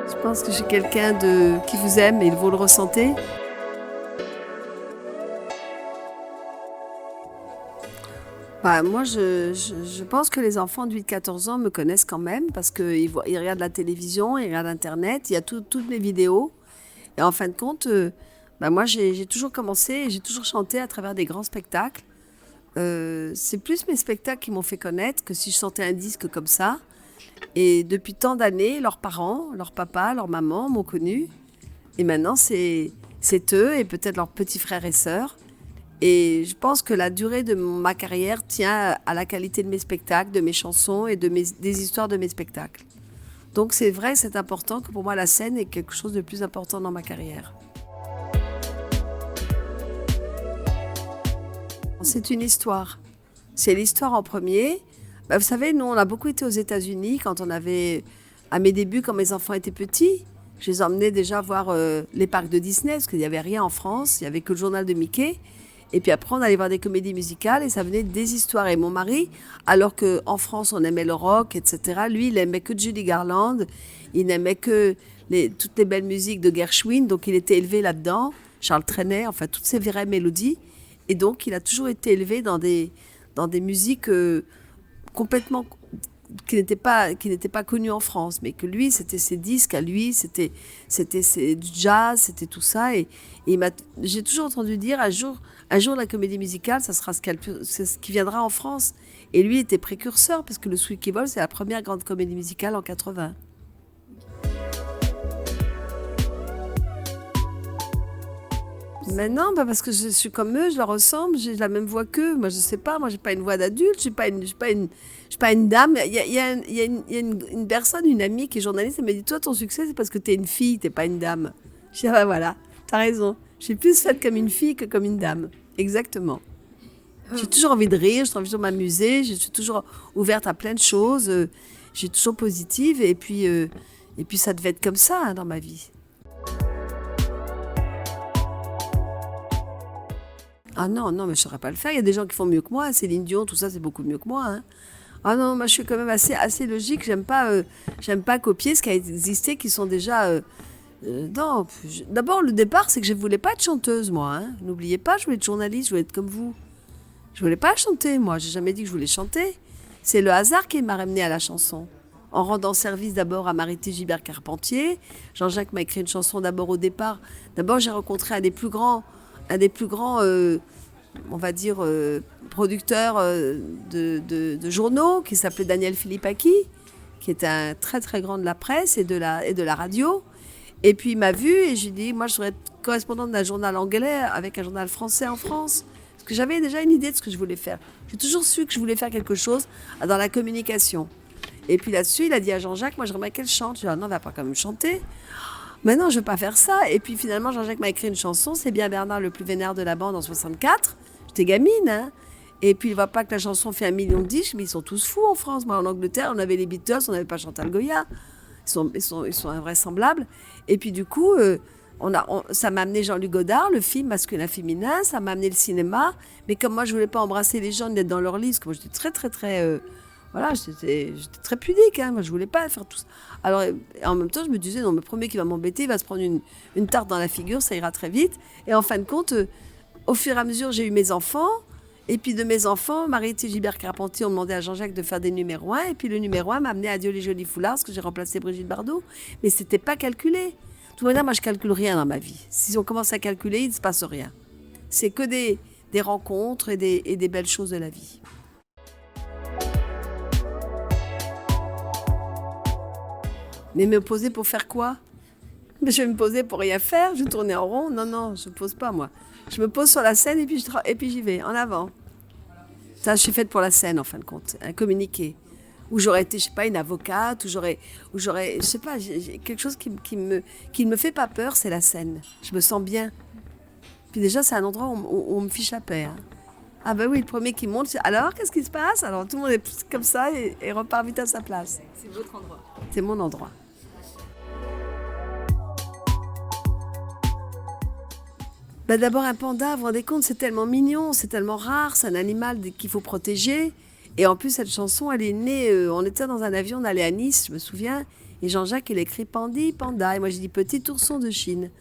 Je pense que je suis quelqu'un qui vous aime et vous le ressentez. Moi, je pense que les enfants de 8-14 ans me connaissent quand même parce qu'ils regardent la télévision, ils regardent Internet, il y a toutes mes vidéos. Et en fin de compte, moi, j'ai toujours commencé et j'ai toujours chanté à travers des grands spectacles. C'est plus mes spectacles qui m'ont fait connaître que si je chantais un disque comme ça. Et depuis tant d'années, leurs parents, leur papa, leur maman m'ont connu. Et maintenant, c'est eux et peut-être leurs petits frères et sœurs. Et je pense que la durée de ma carrière tient à la qualité de mes spectacles, de mes chansons et des histoires de mes spectacles. Donc c'est vrai, c'est important que pour moi la scène est quelque chose de plus important dans ma carrière. C'est une histoire. C'est l'histoire en premier. Vous savez, nous, on a beaucoup été aux États-Unis à mes débuts, quand mes enfants étaient petits. Je les emmenais déjà voir les parcs de Disney, parce qu'il n'y avait rien en France, il n'y avait que le journal de Mickey. Et puis après, on allait voir des comédies musicales et ça venait des histoires. Et mon mari, alors qu'en France, on aimait le rock, etc., lui, il aimait que Judy Garland, il n'aimait que toutes les belles musiques de Gershwin, donc il était élevé là-dedans, Charles Trenet, enfin, toutes ces vraies mélodies. Et donc, il a toujours été élevé dans des musiques complètement qui n'étaient pas connues en France, mais que lui, c'était ses disques à lui, c'était du jazz, c'était tout ça. Et j'ai toujours entendu dire un jour la comédie musicale, ça sera c'est ce qui viendra en France. Et lui était précurseur, parce que le Squeaky Ball, c'est la première grande comédie musicale en 80. Maintenant, parce que je suis comme eux, je leur ressemble, j'ai la même voix qu'eux. Moi, je sais pas, moi, j'ai pas une voix d'adulte, je suis pas une dame. Il y a une personne, une amie qui est journaliste, elle me dit, toi, ton succès, c'est parce que t'es une fille, t'es pas une dame. Je dis, voilà, t'as raison. Je suis plus faite comme une fille que comme une dame. Exactement. J'ai toujours envie de rire, j'ai toujours envie de m'amuser, je suis toujours ouverte à plein de choses, je suis toujours positive, et puis ça devait être comme ça dans ma vie. Ah non, mais je ne saurais pas le faire. Il y a des gens qui font mieux que moi. Céline Dion, tout ça, c'est beaucoup mieux que moi. Hein. Ah non, moi, je suis quand même assez logique. J'aime pas copier ce qui a existé, qui sont déjà... non. D'abord, le départ, c'est que je ne voulais pas être chanteuse, moi. Hein. N'oubliez pas, je voulais être journaliste, je voulais être comme vous. Je ne voulais pas chanter, moi. Je n'ai jamais dit que je voulais chanter. C'est le hasard qui m'a ramenée à la chanson. En rendant service d'abord à Marité Gibert-Carpentier. Jean-Jacques m'a écrit une chanson d'abord au départ. D'abord, j'ai rencontré un des plus grands on va dire, producteur de journaux, qui s'appelait Daniel Philippaki, qui est un très très grand de la presse et de la radio. Et puis il m'a vu et j'ai dit, moi je voudrais être correspondante d'un journal anglais avec un journal français en France. Parce que j'avais déjà une idée de ce que je voulais faire. J'ai toujours su que je voulais faire quelque chose dans la communication. Et puis là-dessus, il a dit à Jean-Jacques, moi j'aimerais qu'elle chante. Je lui ai dit, non, on va pas quand même chanter. Mais non, je ne veux pas faire ça. Et puis finalement, Jean-Jacques m'a écrit une chanson, C'est bien Bernard le plus vénère de la bande en 64. J'étais gamine, hein. Et puis il ne voit pas que la chanson fait 1 million de disques, mais ils sont tous fous en France. Moi, en Angleterre, on avait les Beatles, on n'avait pas Chantal Goya. Ils sont invraisemblables. Et puis du coup, ça m'a amené Jean-Luc Godard, le film masculin-féminin, ça m'a amené le cinéma. Mais comme moi, je ne voulais pas embrasser les gens, d'être dans leur lit, parce que moi, j'étais très, très, très... Voilà, j'étais très pudique, hein. Moi je voulais pas faire tout ça. Alors en même temps, je me disais, non, le premier qui va m'embêter, il va se prendre une tarte dans la figure, ça ira très vite. Et en fin de compte, au fur et à mesure, j'ai eu mes enfants. Et puis de mes enfants, Marité Gibert-Carpentier ont demandé à Jean-Jacques de faire des numéros 1. Et puis le numéro 1 m'a amené Adieu les jolis foulards, parce que j'ai remplacé Brigitte Bardot. Mais c'était pas calculé. De toute manière, moi je calcule rien dans ma vie. Si on commence à calculer, il ne se passe rien. C'est que des rencontres et des belles choses de la vie. Mais me poser pour faire quoi? Mais je vais me poser pour rien faire, je vais tourner en rond. Non, je ne me pose pas, moi. Je me pose sur la scène et puis j'y vais, en avant. Ça, je suis faite pour la scène, en fin de compte, un communiqué. Où j'aurais été, je sais pas, une avocate, où j'aurais je sais pas, j'ai quelque chose qui ne me fait pas peur, c'est la scène. Je me sens bien. Puis déjà, c'est un endroit où on me fiche la paix. Hein. Ah ben oui, le premier qui monte, alors, qu'est-ce qui se passe? Alors, tout le monde est comme ça et repart vite à sa place. C'est votre endroit. C'est mon endroit. D'abord, un panda, vous vous rendez compte, c'est tellement mignon, c'est tellement rare, c'est un animal qu'il faut protéger. Et en plus, cette chanson, elle est née, on était dans un avion, on allait à Nice, je me souviens, Et Jean-Jacques, il écrit Pandi, Panda. Et moi, j'ai dit Petit ourson de Chine.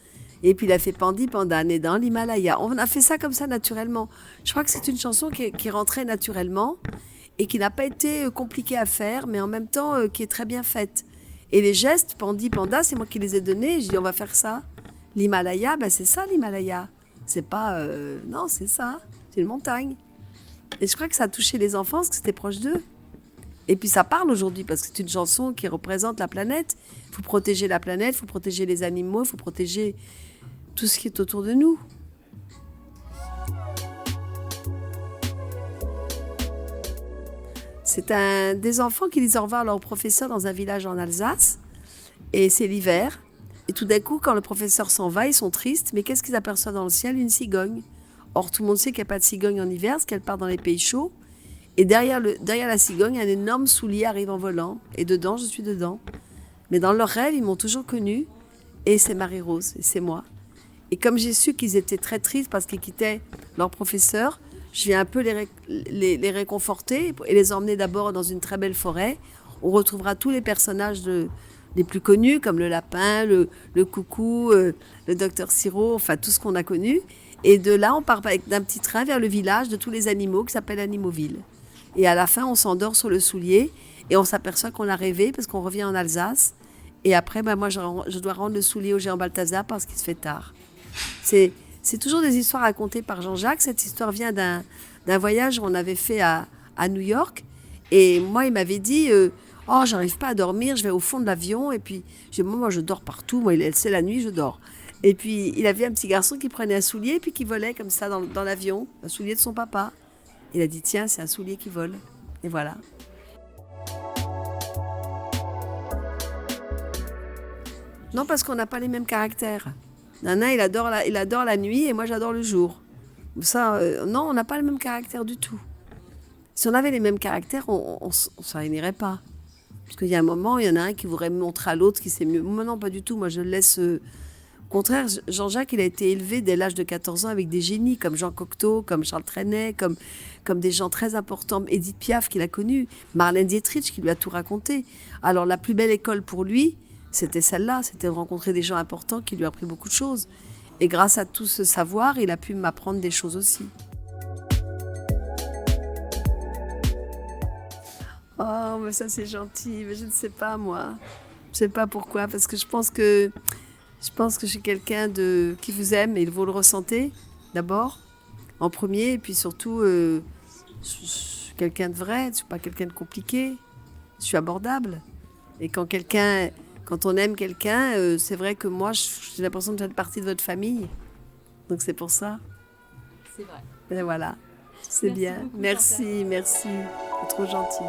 Et puis, il a fait Pandi, Panda, né dans l'Himalaya. On a fait ça comme ça, naturellement. Je crois que c'est une chanson qui est rentrée naturellement et qui n'a pas été compliquée à faire, mais en même temps, qui est très bien faite. Et les gestes, Pandi, Panda, c'est moi qui les ai donnés. Je dis, on va faire ça. L'Himalaya, ben c'est ça, l'Himalaya. C'est pas... non, c'est ça. C'est une montagne. Et je crois que ça a touché les enfants parce que c'était proche d'eux. Et puis ça parle aujourd'hui parce que c'est une chanson qui représente la planète. Il faut protéger la planète, il faut protéger les animaux, il faut protéger tout ce qui est autour de nous. C'est des enfants qui disent au revoir à leur professeur dans un village en Alsace. Et c'est l'hiver. Et tout d'un coup, quand le professeur s'en va, ils sont tristes. Mais qu'est-ce qu'ils aperçoivent dans le ciel? Une cigogne. Or, tout le monde sait qu'il n'y a pas de cigogne en hiver, parce qu'elle part dans les pays chauds. Et derrière la cigogne, un énorme soulier arrive en volant. Et dedans, je suis dedans. Mais dans leurs rêves, ils m'ont toujours connue. Et c'est Marie-Rose, et c'est moi. Et comme j'ai su qu'ils étaient très tristes parce qu'ils quittaient leur professeur, je viens un peu les réconforter et les emmener d'abord dans une très belle forêt. On retrouvera tous les personnages les plus connus, comme le lapin, le coucou, le docteur Sirop, enfin tout ce qu'on a connu. Et de là, on part d'un petit train vers le village de tous les animaux qui s'appelle Animauville. Et à la fin, on s'endort sur le soulier et on s'aperçoit qu'on a rêvé parce qu'on revient en Alsace. Et après, moi, je dois rendre le soulier au géant Balthazar parce qu'il se fait tard. C'est toujours des histoires racontées par Jean-Jacques. Cette histoire vient d'un voyage qu'on avait fait à New York. Et moi, il m'avait dit oh, j'arrive pas à dormir, je vais au fond de l'avion. Et puis, moi, je dors partout. Moi, c'est la nuit, je dors. Et puis, il avait un petit garçon qui prenait un soulier et puis qui volait comme ça dans l'avion, un soulier de son papa. Il a dit tiens, c'est un soulier qui vole. Et voilà. Non, parce qu'on n'a pas les mêmes caractères. Nana, il adore la nuit et moi, j'adore le jour. Ça, non, on n'a pas le même caractère du tout. Si on avait les mêmes caractères, on s'en réunirait pas. Parce qu'il y a un moment, il y en a un qui voudrait montrer à l'autre qui sait mieux. Moi, non, pas du tout. Moi, je le laisse... Au contraire, Jean-Jacques, il a été élevé dès l'âge de 14 ans avec des génies comme Jean Cocteau, comme Charles Trenet, comme des gens très importants. Édith Piaf, qu'il a connu, Marlène Dietrich, qui lui a tout raconté. Alors, la plus belle école pour lui, c'était celle-là. C'était de rencontrer des gens importants qui lui ont appris beaucoup de choses. Et grâce à tout ce savoir, il a pu m'apprendre des choses aussi. Oh, mais ça, c'est gentil. Mais je ne sais pas, moi. Je ne sais pas pourquoi. Parce que je pense que je suis quelqu'un qui vous aime et vous le ressentez, d'abord, en premier. Et puis surtout, je suis quelqu'un de vrai. Je ne suis pas quelqu'un de compliqué. Je suis abordable. Et quand on aime quelqu'un, c'est vrai que moi, j'ai l'impression de faire partie de votre famille. Donc c'est pour ça. C'est vrai. Et voilà. C'est bien. Beaucoup, merci. C'est trop gentil.